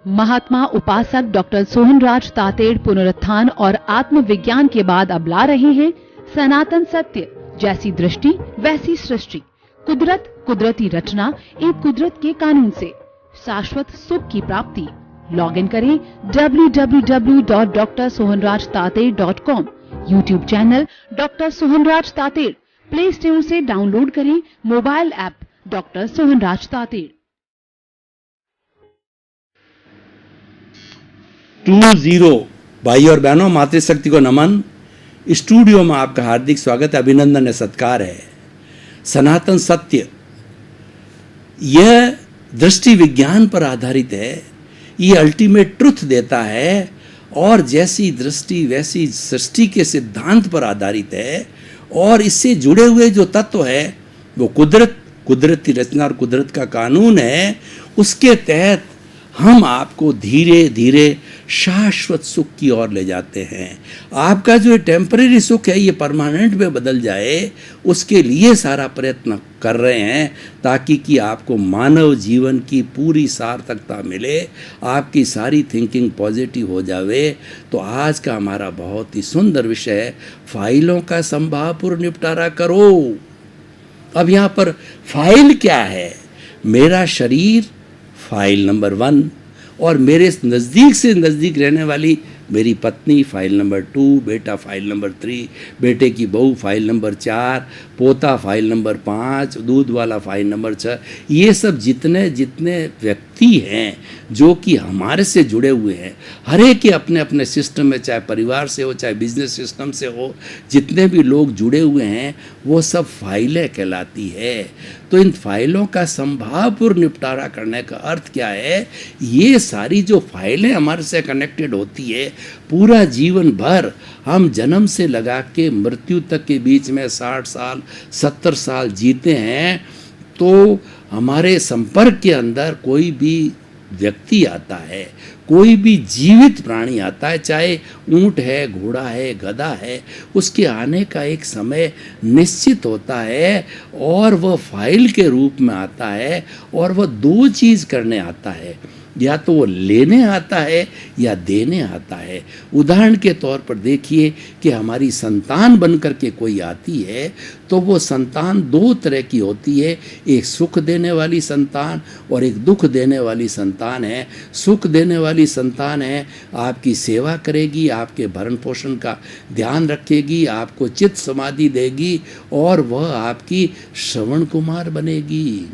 महात्मा उपासक डॉक्टर सोहनराज तातेड़ पुनरुत्थान और आत्मविज्ञान के बाद अब ला रहे हैं सनातन सत्य, जैसी दृष्टि वैसी सृष्टि। कुदरत, कुदरती रचना एक कुदरत के कानून से शाश्वत सुख की प्राप्ति। लॉग इन करें www.drsohanrajtater.com। YouTube channel doctor Sohanraj Tated. Play store से डाउनलोड करें mobile app doctor Sohanraj Tated. 20 भाई और बहनों, मातृशक्ति को नमन। स्टूडियो में आपका हार्दिक स्वागत है, अभिनंदन है, सत्कार है। सनातन सत्य यह दृष्टि विज्ञान पर आधारित है। ये अल्टीमेट ट्रुथ देता है और जैसी दृष्टि वैसी सृष्टि के सिद्धांत पर आधारित है। और इससे जुड़े हुए जो तत्व है वो कुदरत, कुदरती रचना और कुदरत का कानून है। उसके तहत हम आपको धीरे धीरे शाश्वत सुख की ओर ले जाते हैं। आपका जो टेम्परेरी सुख है ये परमानेंट में बदल जाए, उसके लिए सारा प्रयत्न कर रहे हैं, ताकि कि आपको मानव जीवन की पूरी सार्थकता मिले, आपकी सारी थिंकिंग पॉजिटिव हो जावे। तो आज का हमारा बहुत ही सुंदर विषय है, फाइलों का संभावपूर्ण निपटारा करो। अब यहाँ पर फाइल क्या है? मेरा शरीर फाइल नंबर 1 और मेरे नज़दीक से नज़दीक रहने वाली मेरी पत्नी फाइल नंबर 2, बेटा फाइल नंबर 3, बेटे की बहू फाइल नंबर 4, पोता फाइल नंबर 5, दूध वाला फाइल नंबर 6। ये सब जितने जितने व्यक्ति हैं जो कि हमारे से जुड़े हुए हैं, हर एक के अपने अपने सिस्टम में, चाहे परिवार से हो चाहे बिजनेस सिस्टम से हो, जितने भी लोग जुड़े हुए हैं वो सब फाइलें कहलाती है। तो इन फाइलों का संभावपूर्ण निपटारा करने का अर्थ क्या है? ये सारी जो फाइलें हमारे से कनेक्टेड होती है, पूरा जीवन भर हम जन्म से लगा के मृत्यु तक के बीच में 60 साल 70 साल जीते हैं, तो हमारे संपर्क के अंदर कोई भी व्यक्ति आता है, कोई भी जीवित प्राणी आता है, चाहे ऊंट है, घोड़ा है, गधा है, उसके आने का एक समय निश्चित होता है और वह फाइल के रूप में आता है। और वह 2 चीज़ करने आता है, या तो वो लेने आता है या देने आता है। उदाहरण के तौर पर देखिए कि हमारी संतान बनकर के कोई आती है तो वो संतान 2 तरह की होती है, एक सुख देने वाली संतान और एक दुख देने वाली संतान है। सुख देने वाली संतान है, आपकी सेवा करेगी, आपके भरण पोषण का ध्यान रखेगी, आपको चित्त समाधि देगी और वह आपकी श्रवण कुमार बनेगी।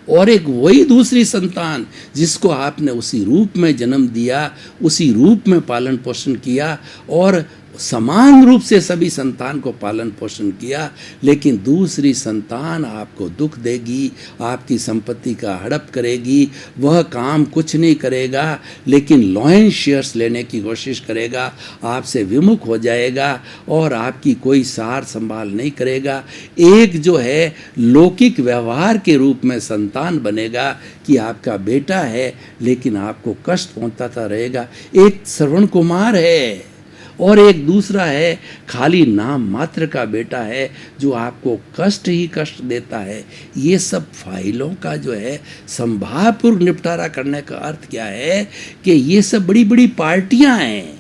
और एक वही दूसरी संतान जिसको आपने उसी रूप में जन्म दिया, उसी रूप में पालन पोषण किया और समान रूप से सभी संतान को पालन पोषण किया, लेकिन दूसरी संतान आपको दुख देगी, आपकी संपत्ति का हड़प करेगी, वह काम कुछ नहीं करेगा लेकिन लॉयन शेयर्स लेने की कोशिश करेगा, आपसे विमुख हो जाएगा और आपकी कोई सार संभाल नहीं करेगा। एक जो है लौकिक व्यवहार के रूप में संतान बनेगा कि आपका बेटा है लेकिन आपको कष्ट पहुंचाता रहेगा, एक श्रवण कुमार है। और एक दूसरा है खाली नाम मात्र का बेटा है जो आपको कष्ट ही कष्ट देता है। ये सब फाइलों का जो है संभावपूर्ण निपटारा करने का अर्थ क्या है कि ये सब बड़ी बड़ी पार्टियां हैं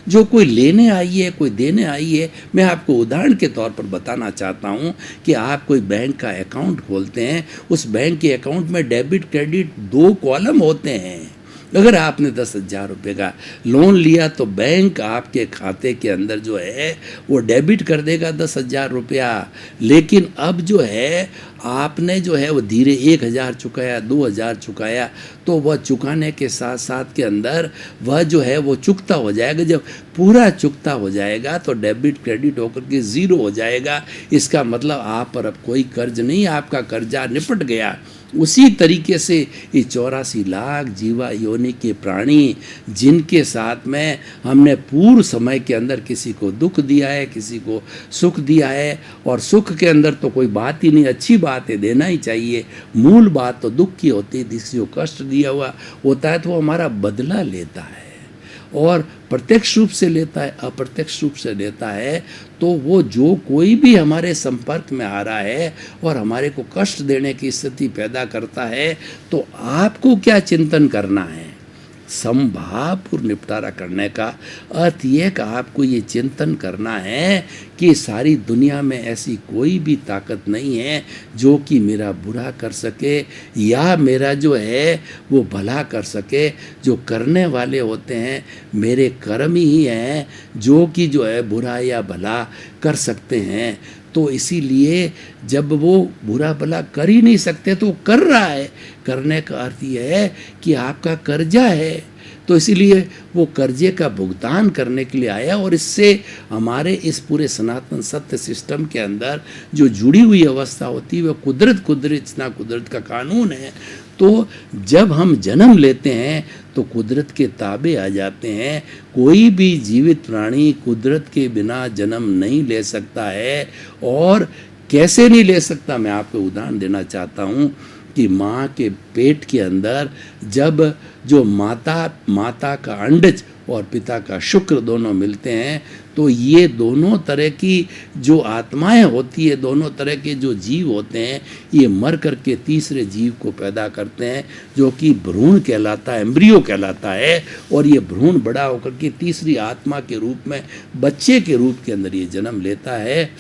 जो कोई लेने आई है, कोई देने आई है। मैं आपको उदाहरण के तौर पर बताना चाहता हूँ कि आप कोई बैंक का अकाउंट खोलते हैं, उस बैंक के अकाउंट में डेबिट क्रेडिट 2 कॉलम होते हैं। अगर आपने 10,000 रुपये का लोन लिया तो बैंक आपके खाते के अंदर जो है वो डेबिट कर देगा 10,000 रुपया। लेकिन अब जो है आपने जो है वो धीरे 1,000 चुकाया, 2,000 चुकाया, तो वह चुकाने के साथ साथ के अंदर वह जो है वो चुकता हो जाएगा। जब पूरा चुकता हो जाएगा तो डेबिट क्रेडिट होकर के 0 हो जाएगा। इसका मतलब आप पर अब कोई कर्ज नहीं, आपका कर्जा निपट गया। उसी तरीके से ये 84 लाख जीवा योनि के प्राणी जिनके साथ में हमने पूर्व समय के अंदर किसी को दुख दिया है, किसी को सुख दिया है, और सुख के अंदर तो कोई बात ही नहीं, अच्छी बात है, देना ही चाहिए। मूल बात तो दुख की होती है, किसी को कष्ट दिया हुआ होता है तो वो हमारा बदला लेता है। और प्रत्यक्ष रूप से लेता है, अप्रत्यक्ष रूप से लेता है, तो वो जो कोई भी हमारे संपर्क में आ रहा है और हमारे को कष्ट देने की स्थिति पैदा करता है, तो आपको क्या चिंतन करना है? समभावपूर्ण निपटारा करने का अर्थ ये कि आपको ये चिंतन करना है कि सारी दुनिया में ऐसी कोई भी ताकत नहीं है जो कि मेरा बुरा कर सके या मेरा जो है वो भला कर सके। जो करने वाले होते हैं मेरे कर्म ही हैं जो कि जो है बुरा या भला कर सकते हैं। तो इसीलिए जब वो बुरा भला कर ही नहीं सकते तो वो कर रहा है। करने का अर्थ ये है कि आपका कर्जा है, तो इसीलिए वो कर्जे का भुगतान करने के लिए आया। और इससे हमारे इस पूरे सनातन सत्य सिस्टम के अंदर जो जुड़ी हुई अवस्था होती है वो कुदरत का कानून है। तो जब हम जन्म लेते हैं तो कुदरत के ताबे आ जाते हैं। कोई भी जीवित प्राणी कुदरत के बिना जन्म नहीं ले सकता है। और कैसे नहीं ले सकता, मैं आपको उदाहरण देना चाहता हूँ कि माँ के पेट के अंदर जब जो माता का अंडज और पिता का शुक्र दोनों मिलते हैं तो ये दोनों तरह की जो आत्माएं होती है, दोनों तरह के जो जीव होते हैं, ये मर करके तीसरे जीव को पैदा करते हैं जो कि भ्रूण कहलाता है, एम्ब्रियो कहलाता है। और ये भ्रूण बड़ा होकर के तीसरी आत्मा के रूप में बच्चे के रूप के अंदर ये जन्म लेता है।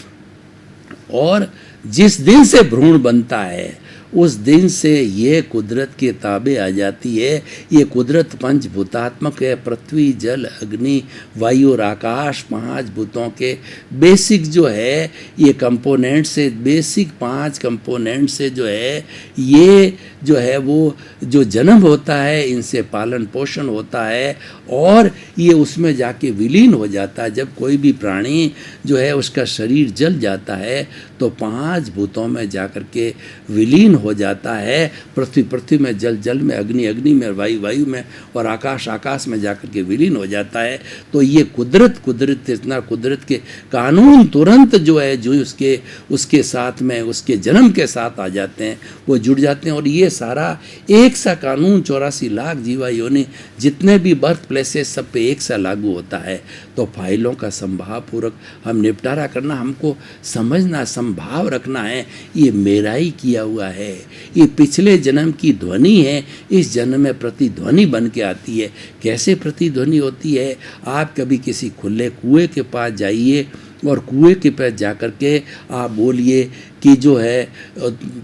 और जिस दिन से भ्रूण बनता है उस दिन से ये कुदरत के ताबे आ जाती है। ये कुदरत पंचभूतात्मक है। पृथ्वी, जल, अग्नि, वायु और आकाश, 5 भूतों के बेसिक जो है ये कंपोनेंट से, बेसिक 5 कंपोनेंट से जो है ये जो है वो जो जन्म होता है, इनसे पालन पोषण होता है और ये उसमें जाके विलीन हो जाता है। जब कोई भी प्राणी जो है उसका शरीर जल जाता है तो 5 भूतों में जाकर के विलीन हो जाता है। पृथ्वी में, जल में, अग्नि में, वायु में और आकाश में जाकर के विलीन हो जाता है। तो ये कुदरत इतना कुदरत के कानून तुरंत जो है जो उसके साथ में उसके जन्म के साथ आ जाते हैं, वो जुड़ जाते हैं। और ये सारा एक सा कानून 84 लाख जीवा योनि जितने भी बर्थ प्लेसेस सब पे एक सा लागू होता है। तो फाइलों का संभावपूर्वक हम निपटारा करना, हमको समझना, संभाव रखना है ये मेरा ही किया हुआ है, ये पिछले जन्म की ध्वनि है, इस जन्म में प्रतिध्वनि बन के आती है। कैसे प्रतिध्वनि होती है? आप कभी किसी खुले कुएं के पास जाइए और कुएं के पास जाकर के आप बोलिए कि जो है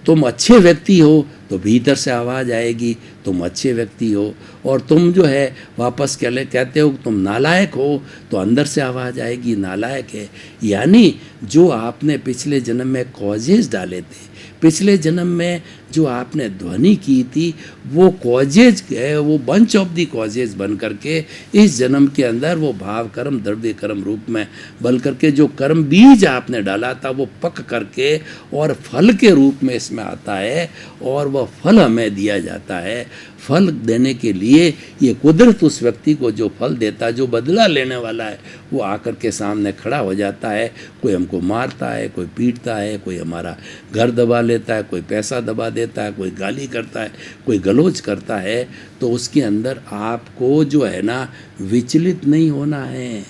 तुम अच्छे व्यक्ति हो, तो भीतर से आवाज़ आएगी तुम अच्छे व्यक्ति हो। और तुम जो है वापस कहते हो तुम नालायक हो, तो अंदर से आवाज़ आएगी नालायक है। यानी जो आपने पिछले जन्म में कॉजेज डाले थे, पिछले जन्म में जो आपने ध्वनि की थी, वो कॉजेज है, वो बंच ऑफ दी कॉजेज बन करके इस जन्म के अंदर वो भाव कर्म द्रव्य कर्म रूप में बल करके जो कर्म बीज आपने डाला था वो पक करके और फल के रूप में इसमें आता है और वह फल हमें दिया जाता है। फल देने के लिए ये कुदरत उस व्यक्ति को जो फल देता है, जो बदला लेने वाला है, वो आकर के सामने खड़ा हो जाता है। कोई हमको मारता है, कोई पीटता है, कोई हमारा घर दबा लेता है, कोई पैसा दबा देता है, कोई गाली करता है, कोई गलोच करता है। तो उसके अंदर आपको जो है ना विचलित नहीं होना है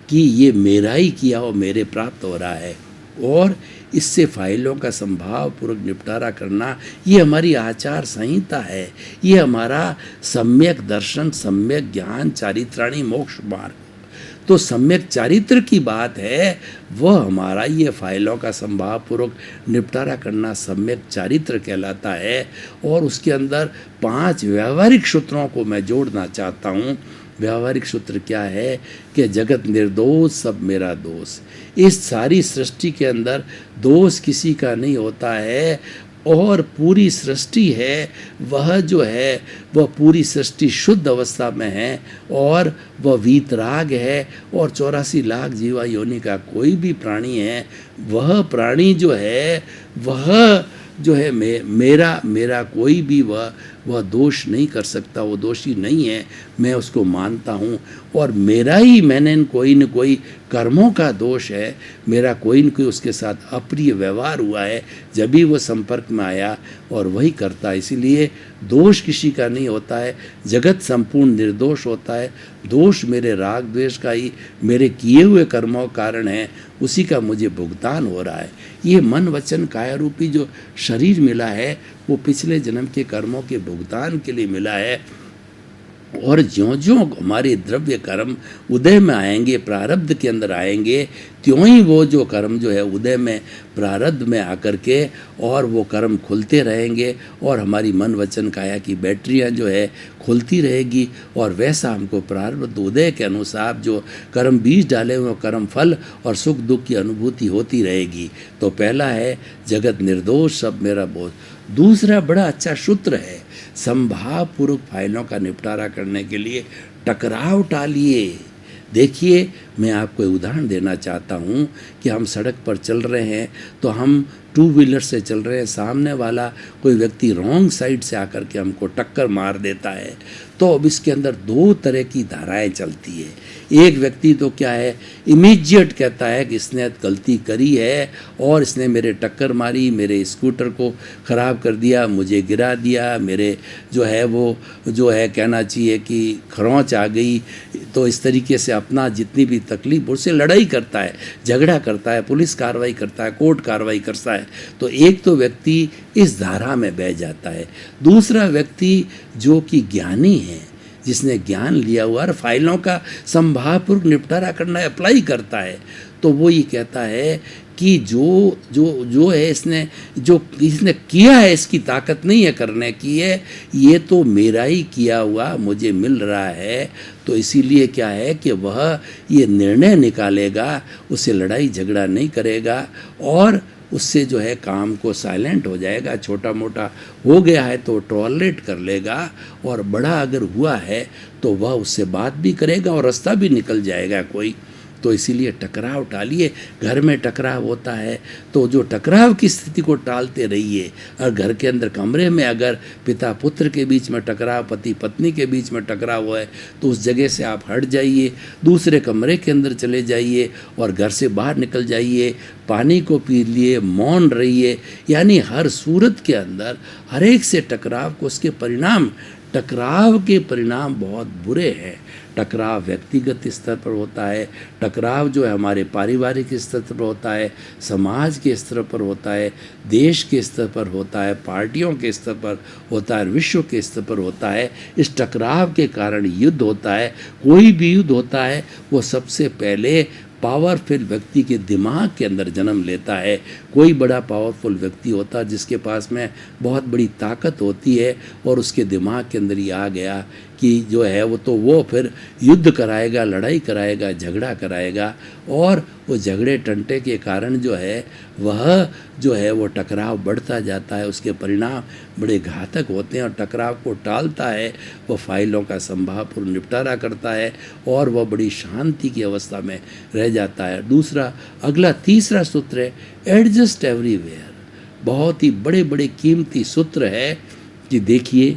कि ये मेरा ही किया हो, मेरे प्राप्त हो रहा है। और इससे फाइलों का संभावपूर्वक निपटारा करना ये हमारी आचार संहिता है, ये हमारा सम्यक दर्शन, सम्यक ज्ञान, चारित्राणी मोक्ष मार्ग। तो सम्यक चारित्र की बात है, वह हमारा ये फाइलों का संभावपूर्वक निपटारा करना सम्यक चारित्र कहलाता है। और उसके अंदर 5 व्यवहारिक सूत्रों को मैं जोड़ना चाहता हूँ। व्यवहारिक सूत्र क्या है कि जगत निर्दोष सब मेरा दोष। इस सारी सृष्टि के अंदर दोष किसी का नहीं होता है और पूरी सृष्टि है वह जो है वह पूरी सृष्टि शुद्ध अवस्था में है और वह वीतराग है। और 84 लाख जीवा योनि का कोई भी प्राणी है, वह प्राणी जो है वह जो है मेरा कोई भी वह दोष नहीं कर सकता, वो दोषी नहीं है, मैं उसको मानता हूँ। और मेरा ही मैंने कोई न कोई कर्मों का दोष है, मेरा कोई न कोई उसके साथ अप्रिय व्यवहार हुआ है, जब भी वो संपर्क में आया और वही करता है। इसीलिए दोष किसी का नहीं होता है, जगत संपूर्ण निर्दोष होता है। दोष मेरे राग द्वेष का ही, मेरे किए हुए कर्मों का कारण है, उसी का मुझे भुगतान हो रहा है। ये मन वचन काया रूपी जो शरीर मिला है, वो पिछले जन्म के कर्मों के भुगतान के लिए मिला है। और ज्यों ज्यों हमारे द्रव्य कर्म उदय में आएंगे, प्रारब्ध के अंदर आएंगे, त्यों ही वो जो कर्म जो है उदय में प्रारब्ध में आकर के और वो कर्म खुलते रहेंगे और हमारी मन वचन काया की बैटरियां जो है खुलती रहेगी। और वैसा हमको प्रारब्ध उदय के अनुसार जो कर्म बीज डाले हुए कर्म फल और सुख दुख की अनुभूति होती रहेगी। तो पहला है जगत निर्दोष, सब मेरा बोझ। दूसरा बड़ा अच्छा सूत्र है, संभाव पूर्वक फाइलों का निपटारा करने के लिए टकराव टालिए। देखिए, मैं आपको एक उदाहरण देना चाहता हूँ कि हम सड़क पर चल रहे हैं, तो हम टू व्हीलर से चल रहे हैं, सामने वाला कोई व्यक्ति रॉन्ग साइड से आकर के हमको टक्कर मार देता है। तो अब इसके अंदर दो तरह की धाराएं चलती है। एक व्यक्ति तो क्या है, इमीडिएट कहता है कि इसने गलती करी है और इसने मेरे टक्कर मारी, मेरे स्कूटर को ख़राब कर दिया, मुझे गिरा दिया, मेरे जो है वो जो है कहना चाहिए कि खरोंच आ गई। तो इस तरीके से अपना जितनी भी तकलीफ, उससे लड़ाई करता है, झगड़ा करता है, पुलिस कार्रवाई करता है, कोर्ट कार्रवाई करता है। तो एक तो व्यक्ति इस धारा में बह जाता है। दूसरा व्यक्ति जो कि ज्ञानी है, जिसने ज्ञान लिया हुआ और फाइलों का संभावपूर्वक निपटारा करना अप्लाई करता है, तो वो ये कहता है कि जो है इसने किया है, इसकी ताकत नहीं है करने की है, ये तो मेरा ही किया हुआ मुझे मिल रहा है। तो इसीलिए क्या है कि वह ये निर्णय निकालेगा, उससे लड़ाई झगड़ा नहीं करेगा और उससे जो है काम को साइलेंट हो जाएगा। छोटा मोटा हो गया है तो टॉलरेट कर लेगा, और बड़ा अगर हुआ है तो वह उससे बात भी करेगा और रास्ता भी निकल जाएगा कोई। तो इसीलिए टकराव टालिए। घर में टकराव होता है तो जो टकराव की स्थिति को टालते रहिए। और घर के अंदर कमरे में अगर पिता पुत्र के बीच में टकराव, पति पत्नी के बीच में टकराव है, तो उस जगह से आप हट जाइए, दूसरे कमरे के अंदर चले जाइए और घर से बाहर निकल जाइए, पानी को पी लिए, मौन रहिए। यानी हर सूरत के अंदर हर एक से टकराव को, उसके परिणाम, टकराव के परिणाम बहुत बुरे हैं। टकराव व्यक्तिगत स्तर पर होता है, टकराव जो है हमारे पारिवारिक स्तर पर होता है, समाज के स्तर पर होता है, देश के स्तर पर होता है, पार्टियों के स्तर पर होता है, विश्व के स्तर पर होता है। इस टकराव के कारण युद्ध होता है। कोई भी युद्ध होता है वो सबसे पहले पावरफुल व्यक्ति के दिमाग के अंदर जन्म लेता है। कोई बड़ा पावरफुल व्यक्ति होता है जिसके पास में बहुत बड़ी ताकत होती है और उसके दिमाग के अंदर ही आ गया कि जो है वो फिर युद्ध कराएगा, लड़ाई कराएगा, झगड़ा कराएगा। और वो झगड़े टंटे के कारण जो है वो टकराव बढ़ता जाता है। उसके परिणाम बड़े घातक होते हैं और टकराव को टालता है, वो फाइलों का संभावपूर्ण निपटारा करता है और वह बड़ी शांति की अवस्था में रह जाता है। तीसरा सूत्र है एडजस्ट एवरीवेयर। बहुत ही बड़े बड़े कीमती सूत्र है कि देखिए,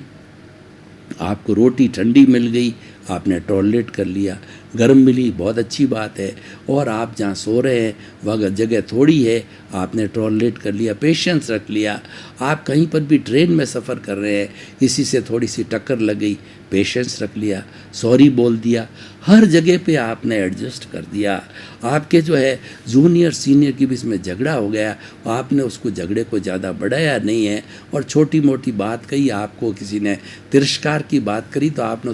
आपको रोटी ठंडी मिल गई, आपने टॉलरेट कर लिया, गर्म मिली, बहुत अच्छी बात है। और आप जहाँ सो रहे हैं वह जगह थोड़ी है, आपने टॉलरेट कर लिया, पेशेंस रख लिया। आप कहीं पर भी ट्रेन में सफ़र कर रहे हैं, किसी से थोड़ी सी टक्कर लग गई, पेशेंस रख लिया, सॉरी बोल दिया। हर जगह पे आपने एडजस्ट कर दिया। आपके जो है जूनियर सीनियर के बीच में झगड़ा हो गया, आपने उसको झगड़े को ज़्यादा बढ़ाया नहीं है और छोटी मोटी बात कही, आपको किसी ने तिरस्कार की बात करी तो आपने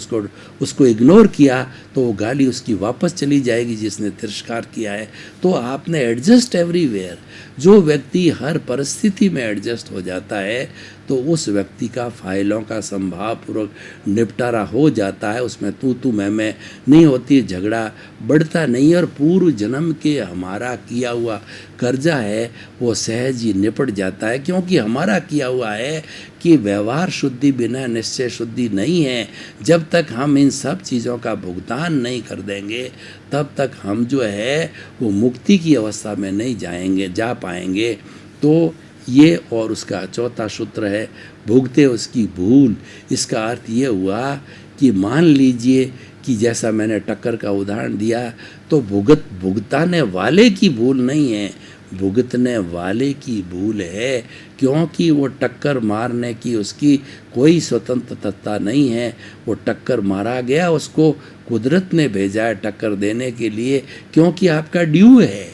उसको इग्नोर किया, तो वो गाली उसकी वापस चली जाएगी जिसने तिरस्कार किया है। तो आपने एडजस्ट एवरीवेयर। जो व्यक्ति हर परिस्थिति में एडजस्ट हो जाता है तो उस व्यक्ति का फाइलों का संभावपूर्वक निपटारा हो जाता है। उसमें तू मैं नहीं होती, झगड़ा बढ़ता नहीं और पूर्व जन्म के हमारा किया हुआ कर्जा है वो सहज ही निपट जाता है। क्योंकि हमारा किया हुआ है कि व्यवहार शुद्धि बिना निश्चय शुद्धि नहीं है। जब तक हम इन सब चीज़ों का भुगतान नहीं कर देंगे तब तक हम जो है वो मुक्ति की अवस्था में नहीं जा पाएंगे। तो ये और उसका चौथा सूत्र है भुगते उसकी भूल। इसका अर्थ ये हुआ कि मान लीजिए कि जैसा मैंने टक्कर का उदाहरण दिया, तो भुगताने वाले की भूल नहीं है, भुगतने वाले की भूल है, क्योंकि वो टक्कर मारने की उसकी कोई स्वतंत्रता नहीं है। वो टक्कर मारा गया, उसको कुदरत ने भेजा है टक्कर देने के लिए, क्योंकि आपका ड्यू है,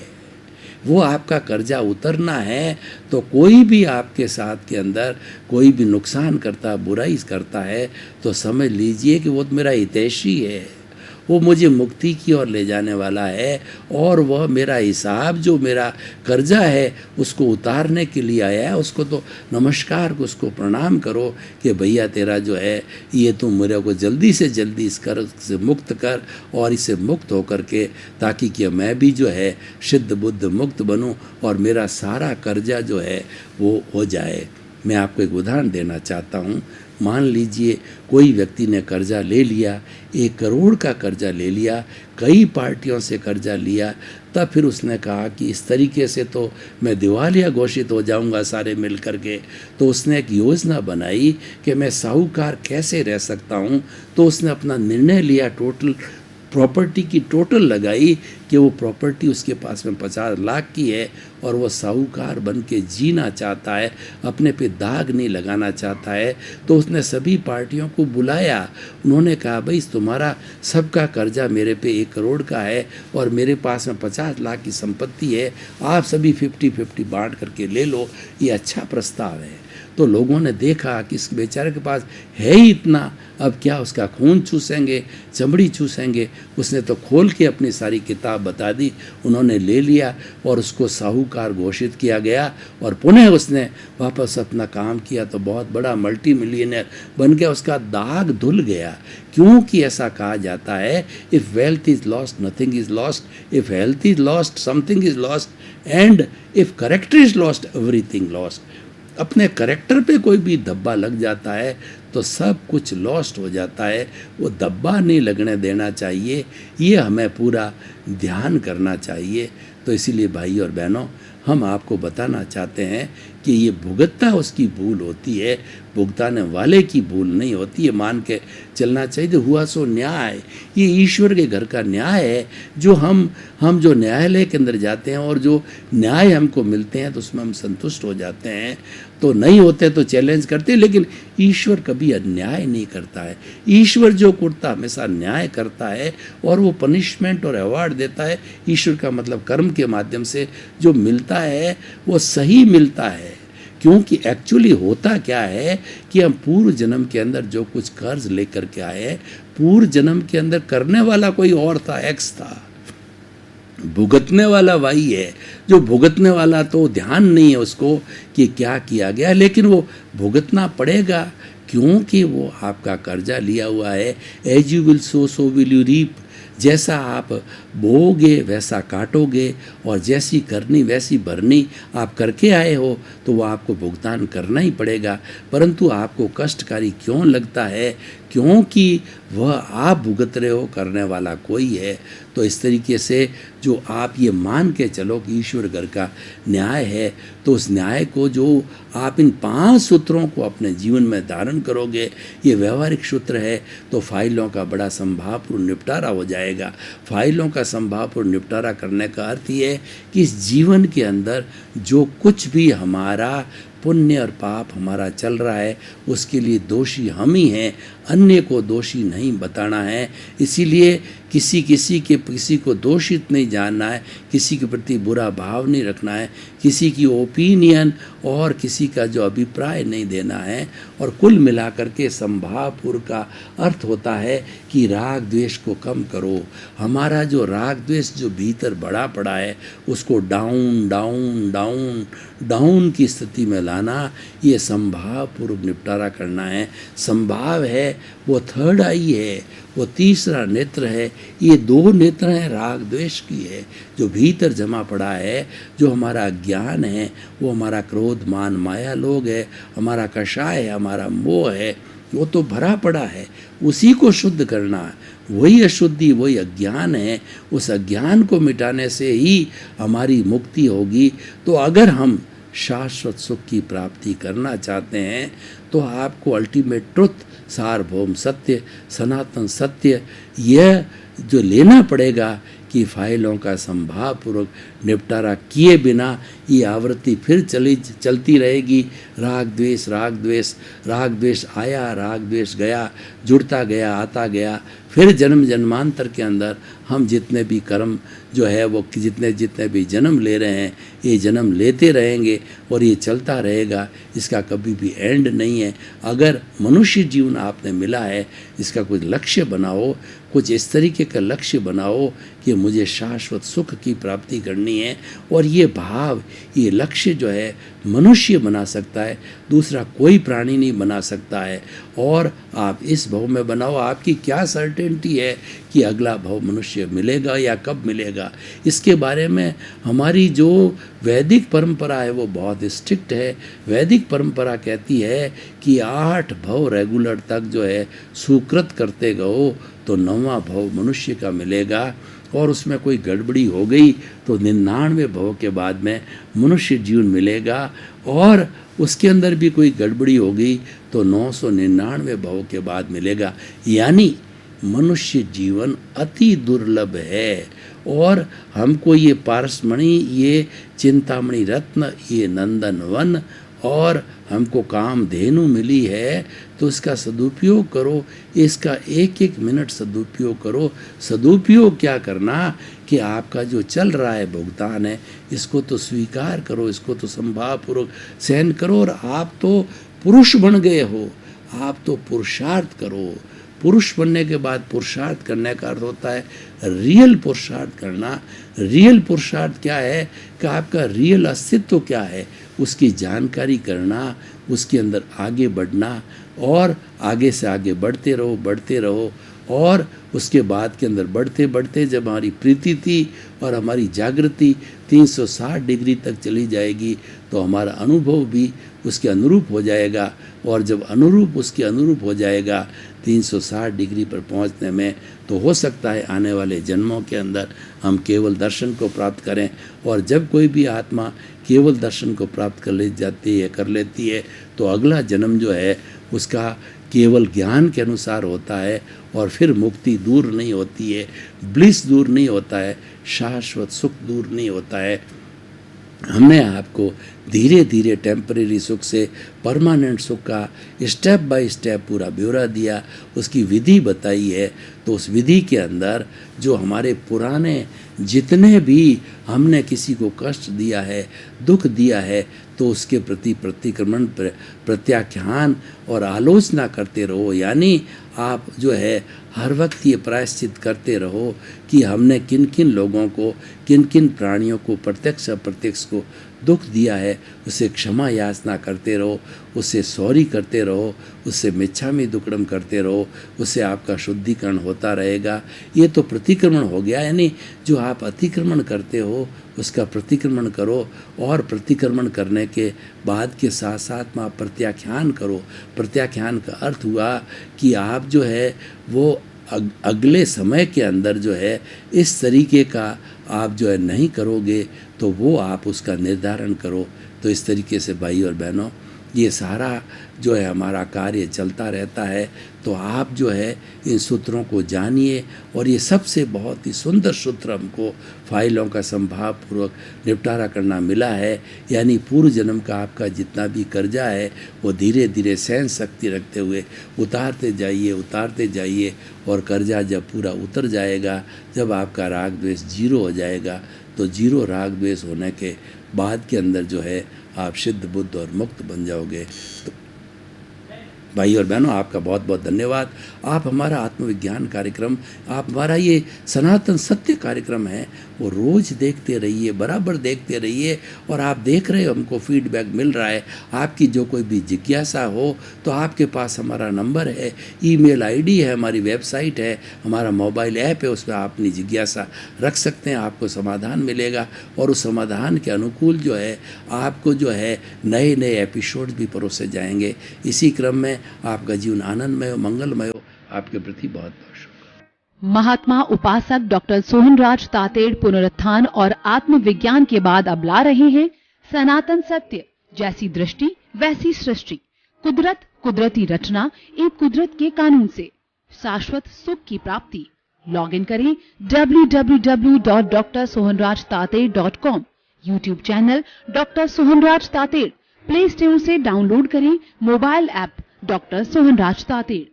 वो आपका कर्जा उतरना है। तो कोई भी आपके साथ के अंदर कोई भी नुकसान करता, बुराई करता है, तो समझ लीजिए कि वो मेरा हितैषी है, वो मुझे मुक्ति की ओर ले जाने वाला है, और वह मेरा हिसाब जो मेरा कर्जा है उसको उतारने के लिए आया है। उसको तो नमस्कार, उसको प्रणाम करो कि भैया तेरा जो है ये तुम मेरे को जल्दी से जल्दी इस कर्ज से मुक्त कर, और इससे मुक्त होकर के ताकि कि मैं भी जो है सिद्ध बुद्ध मुक्त बनूं और मेरा सारा कर्जा जो है वो हो जाए। मैं आपको एक उदाहरण देना चाहता हूँ। मान लीजिए कोई व्यक्ति ने कर्जा ले लिया, 1 करोड़ का कर्जा ले लिया, कई पार्टियों से कर्जा लिया, तब फिर उसने कहा कि इस तरीके से तो मैं दिवालिया घोषित हो जाऊंगा सारे मिल कर के। तो उसने एक योजना बनाई कि मैं साहूकार कैसे रह सकता हूं। तो उसने अपना निर्णय लिया, टोटल प्रॉपर्टी की टोटल लगाई कि वो प्रॉपर्टी उसके पास में 50 लाख की है, और वो साहूकार बन के जीना चाहता है, अपने पे दाग नहीं लगाना चाहता है। तो उसने सभी पार्टियों को बुलाया, उन्होंने कहा भाई तुम्हारा सबका कर्जा मेरे पे 1 करोड़ का है, और मेरे पास में 50 लाख की संपत्ति है, आप सभी 50-50 बांट करके ले लो, ये अच्छा प्रस्ताव है। तो लोगों ने देखा कि इस बेचारे के पास है ही इतना, अब क्या उसका खून चूसेंगे, चमड़ी चूसेंगे। उसने तो खोल के अपनी सारी किताब बता दी, उन्होंने ले लिया और उसको साहूकार घोषित किया गया, और पुनः उसने वापस अपना काम किया तो बहुत बड़ा मल्टी मिलियनर बन गया। उसका दाग धुल गया, क्योंकि ऐसा कहा जाता है if wealth is lost nothing is lost, if health is lost something is lost, and if character is lost everything lost. अपने करेक्टर पे कोई भी धब्बा लग जाता है तो सब कुछ लॉस्ट हो जाता है। वो धब्बा नहीं लगने देना चाहिए, ये हमें पूरा ध्यान करना चाहिए। तो इसीलिए भाई और बहनों, हम आपको बताना चाहते हैं कि ये भुगतता उसकी भूल होती है, भुगताने वाले की भूल नहीं होती है। मान के चलना चाहिए तो हुआ सो न्याय, ये ईश्वर के घर का न्याय है। जो हम जो न्यायालय के अंदर जाते हैं और जो न्याय हमको मिलते हैं तो उसमें हम संतुष्ट हो जाते हैं। तो नहीं होते तो चैलेंज करते हैं, लेकिन ईश्वर कभी अन्याय नहीं करता है। ईश्वर जो करता हमेशा न्याय करता है, और वो पनिशमेंट और अवार्ड देता है। ईश्वर का मतलब कर्म के माध्यम से जो मिलता है वो सही मिलता है, क्योंकि एक्चुअली होता क्या है कि हम पूर्व जन्म के अंदर जो कुछ कर्ज लेकर के आए, पूर्व जन्म के अंदर करने वाला कोई और था, एक्स था, भुगतने वाला वही है। जो भुगतने वाला तो ध्यान नहीं है उसको कि क्या किया गया, लेकिन वो भुगतना पड़ेगा, क्योंकि वो आपका कर्जा लिया हुआ है। As you will sow so will you reap, जैसा आप बोओगे वैसा काटोगे, और जैसी करनी वैसी भरनी आप करके आए हो, तो वो आपको भुगतान करना ही पड़ेगा। परंतु आपको कष्टकारी क्यों लगता है? क्योंकि वह आप भुगत रहे हो, करने वाला कोई है। तो इस तरीके से जो आप ये मान के चलो कि ईश्वर घर का न्याय है, तो उस न्याय को जो आप इन 5 सूत्रों को अपने जीवन में धारण करोगे, ये व्यवहारिक सूत्र है, तो फाइलों का बड़ा संभावपूर्ण निपटारा हो जाएगा। फाइलों का संभावपूर्ण निपटारा करने का अर्थ ये है कि इस जीवन के अंदर जो कुछ भी हमारा पुण्य और पाप हमारा चल रहा है, उसके लिए दोषी हम ही हैं, अन्य को दोषी नहीं बताना है। इसीलिए किसी को दोषित नहीं जानना है, किसी के प्रति बुरा भाव नहीं रखना है, किसी की ओपिनियन और किसी का जो अभिप्राय नहीं देना है। और कुल मिलाकर के संभावपूर्ण का अर्थ होता है कि राग द्वेष को कम करो। हमारा जो राग द्वेष जो भीतर बढ़ा पड़ा है, उसको डाउन डाउन डाउन डाउन की स्थिति में लाना, ये संभावपूर्वक निपटारा करना है। संभाव है वो 3rd आई है, वो 3रा नेत्र है। ये 2 नेत्र हैं राग द्वेष की है, जो भीतर जमा पड़ा है, जो हमारा ज्ञान है, वो हमारा क्रोध मान माया लोग है, हमारा कषाय है, हमारा मोह है, वो तो भरा पड़ा है। उसी को शुद्ध करना है। वही अशुद्धि, वही अज्ञान है, उस अज्ञान को मिटाने से ही हमारी मुक्ति होगी। तो अगर हम शाश्वत सुख की प्राप्ति करना चाहते हैं तो आपको अल्टीमेट ट्रुथ, सार्वभौम सत्य, सनातन सत्य, यह जो लेना पड़ेगा कि फाइलों का संभावपूर्वक निपटारा किए बिना ये आवृत्ति फिर चलती रहेगी। राग द्वेष, राग द्वेष, राग द्वेष आया, राग द्वेष गया, जुड़ता गया, आता गया। फिर जन्म जन्मांतर के अंदर हम जितने भी कर्म जो है वो जितने भी जन्म ले रहे हैं, ये जन्म लेते रहेंगे और ये चलता रहेगा। इसका कभी भी एंड नहीं है। अगर मनुष्य जीवन आपने मिला है, इसका कुछ लक्ष्य बनाओ, कुछ इस तरीके का लक्ष्य बनाओ कि मुझे शाश्वत सुख की प्राप्ति करनी है। और ये भाव, ये लक्ष्य जो है मनुष्य बना सकता है, दूसरा कोई प्राणी नहीं बना सकता है। और आप इस भव में बनाओ। आपकी क्या सर्टेनिटी है कि अगला भव मनुष्य मिलेगा या कब मिलेगा? इसके बारे में हमारी जो वैदिक परंपरा है वो बहुत स्ट्रिक्ट है। वैदिक परंपरा कहती है कि 8 भव रेगुलर तक जो है सुकृत करते गओ तो 9वां भव मनुष्य का मिलेगा। और उसमें कोई गड़बड़ी हो गई तो 99वें भव के बाद में मनुष्य जीवन मिलेगा। और उसके अंदर भी कोई गड़बड़ी हो गई तो 999वें भव के बाद मिलेगा। यानी मनुष्य जीवन अति दुर्लभ है। और हमको ये पारसमणि, ये चिंतामणि रत्न, ये नंदन वन और हमको कामधेनु मिली है तो इसका सदुपयोग करो। इसका एक एक मिनट सदुपयोग करो। सदुपयोग क्या करना कि आपका जो चल रहा है भुगतान है, इसको तो स्वीकार करो, इसको तो संभावपूर्वक सहन करो। और आप तो पुरुष बन गए हो, आप तो पुरुषार्थ करो। पुरुष बनने के बाद पुरुषार्थ करने का अर्थ होता है रियल पुरुषार्थ करना। रियल पुरुषार्थ क्या है कि आपका रियल अस्तित्व क्या है, उसकी जानकारी करना, उसके अंदर आगे बढ़ना और आगे से आगे बढ़ते रहो, बढ़ते रहो। और उसके बाद के अंदर बढ़ते बढ़ते जब हमारी प्रीति थी और हमारी जागृति 360 डिग्री तक चली जाएगी तो हमारा अनुभव भी उसके अनुरूप हो जाएगा। और जब अनुरूप उसके अनुरूप हो जाएगा 360 डिग्री पर पहुंचने में, तो हो सकता है आने वाले जन्मों के अंदर हम केवल दर्शन को प्राप्त करें। और जब कोई भी आत्मा केवल दर्शन को प्राप्त कर लेती है तो अगला जन्म जो है उसका केवल ज्ञान के अनुसार होता है। और फिर मुक्ति दूर नहीं होती है, ब्लिस दूर नहीं होता है, शाश्वत सुख दूर नहीं होता है। हमने आपको धीरे धीरे टेम्परेरी सुख से परमानेंट सुख का स्टेप बाय स्टेप पूरा ब्यौरा दिया, उसकी विधि बताई है। तो उस विधि के अंदर जो हमारे पुराने जितने भी हमने किसी को कष्ट दिया है, दुख दिया है, तो उसके प्रति प्रतिक्रमण, प्रत्याख्यान और आलोचना करते रहो। यानी आप जो है हर वक्त ये प्रायश्चित करते रहो कि हमने किन किन लोगों को, किन किन प्राणियों को प्रत्यक्ष अप्रत्यक्ष को दुख दिया है, उसे क्षमा याचना करते रहो, उससे सॉरी करते रहो, उससे मिच्छामि दुक्कडम करते रहो, उससे आपका शुद्धिकरण होता रहेगा। ये तो प्रतिक्रमण हो गया। यानी जो आप अतिक्रमण करते हो उसका प्रतिक्रमण करो। और प्रतिक्रमण करने के बाद के साथ साथ में आप प्रत्याख्यान करो। प्रत्याख्यान का अर्थ हुआ कि आप जो है वो अगले समय के अंदर जो है इस तरीके का आप जो है नहीं करोगे, तो वो आप उसका निर्धारण करो। तो इस तरीके से भाई और बहनों, ये सारा जो है हमारा कार्य चलता रहता है। तो आप जो है इन सूत्रों को जानिए। और ये सबसे बहुत ही सुंदर सूत्र हमको फाइलों का संभावपूर्वक निपटारा करना मिला है। यानी पूर्व जन्म का आपका जितना भी कर्जा है वो धीरे धीरे सहन शक्ति रखते हुए उतारते जाइए। और कर्जा जब पूरा उतर जाएगा, जब आपका राग द्वेष जीरो हो जाएगा, तो जीरो राग द्वेष होने के बाद के अंदर जो है आप सिद्ध बुद्ध और मुक्त बन जाओगे। तो भाई और बहनों, आपका बहुत बहुत धन्यवाद। आप हमारा आत्मविज्ञान कार्यक्रम, आप हमारा ये सनातन सत्य कार्यक्रम है वो रोज़ देखते रहिए, बराबर देखते रहिए। और आप देख रहे हो, हमको फीडबैक मिल रहा है। आपकी जो कोई भी जिज्ञासा हो तो आपके पास हमारा नंबर है, ईमेल आईडी है, हमारी वेबसाइट है, हमारा मोबाइल ऐप है, उसमें आप अपनी जिज्ञासा रख सकते हैं, आपको समाधान मिलेगा। और उस समाधान के अनुकूल जो है आपको जो है नए नए एपिसोड भी परोसे जाएंगे। इसी क्रम में आपका जीवन आनंदमय हो, मंगलमय हो। आपके प्रति बहुत बहुत शुभ। महात्मा उपासक डॉक्टर सोहनराज तातेड़ पुनरुत्थान और आत्मविज्ञान के बाद अब ला रहे हैं सनातन सत्य, जैसी दृष्टि वैसी सृष्टि, कुदरत कुदरती रचना, एक कुदरत के कानून से शाश्वत सुख की प्राप्ति। लॉग इन करें www.drsohanrajtater.com। YouTube channel doctor Sohanraj Tated. Play store से डाउनलोड करें mobile app doctor Sohanraj Tated.